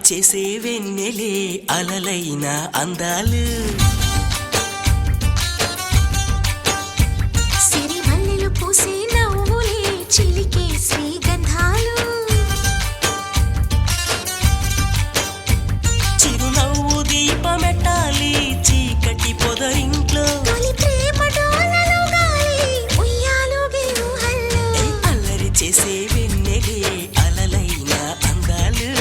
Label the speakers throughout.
Speaker 1: చేసే వెన్నెలే అలలైన అందాలు
Speaker 2: సిరిమల్లెలు పూసే నవ్వులే చిలికే శ్రీగంధాలు
Speaker 1: చిరునవ్వు దీపమెట్టాలి చీకటి పొదరింట్లో
Speaker 2: తొలి ప్రేమ డోలలో గాలి ఉయ్యాలుగే ఊహల్లో
Speaker 1: అల్లరి చేసే వెన్నెలే అలలైన అందాలు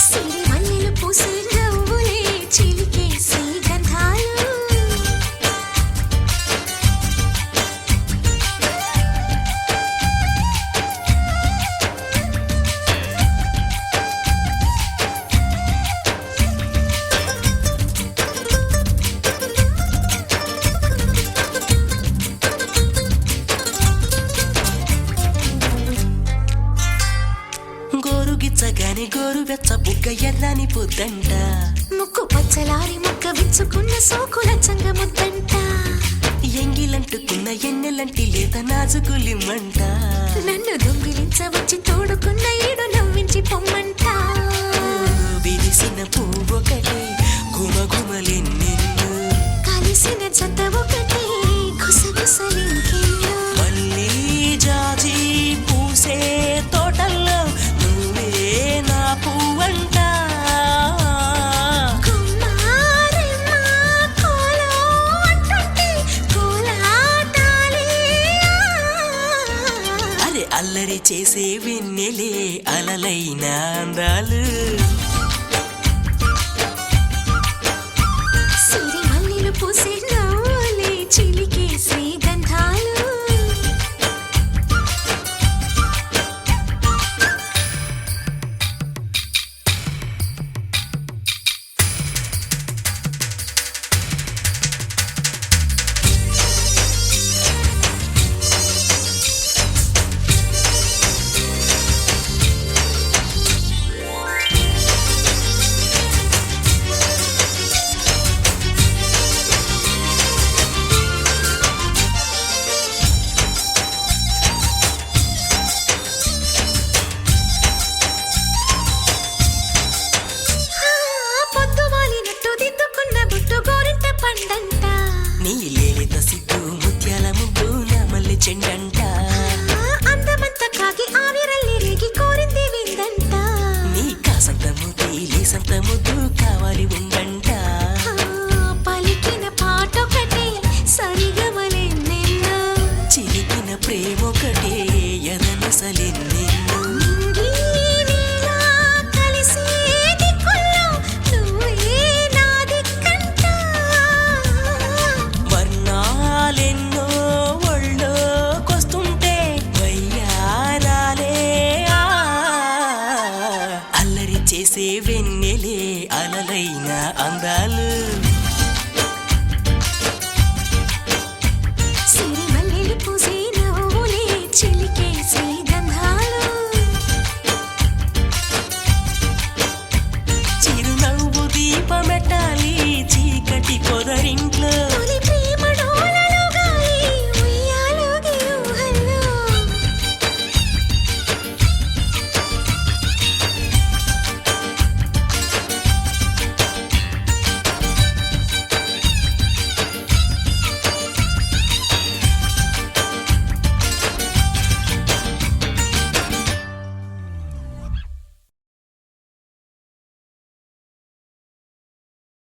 Speaker 2: సిరిమల్లెలు పూసే నవ్వులే చిలికే శ్రీగంధాలు
Speaker 1: గోరుగిచ్చగానే గోరువెచ్చ బుగ్గ ఎర్రని పొద్దంట
Speaker 2: ముక్కు పచ్చలారి ముక్క విచ్చుకున్న సోకుల చంగ ముద్దంట
Speaker 1: ఎంగిలంటుకున్న ఎన్నెలంటి లేత నాజుకులిమ్మంట
Speaker 2: నన్ను దొంగిలించవచ్చి తోడుకున్న ఈడు నవ్వించి పొమ్మంట
Speaker 1: విరిసిన పువ్వొకటే గుమగుమలెన్నెన్నో
Speaker 2: కలిసిన జంట ఒకటి గుసగుసలింకెన్నో
Speaker 1: మళ్ళీ జాజి పూసే తోటల్లో నువ్వే నా పువ్వంట
Speaker 2: కుమారమ్మ కోలో అంటుంటే కోలాటాలే
Speaker 1: అరే అల్లరి చేసే వెన్నెలే అలలైన అందాలు
Speaker 2: సిరిమల్లెలు పూసే నవ్వులే చిలికే శ్రీగంధాలు పొద్దు వాలినట్టు దిద్దుకున్న బుట్టు గోరింట పండంట
Speaker 1: నీ లేత సిగ్గు ముత్యాల ముగ్గు నా మల్లె చెండంట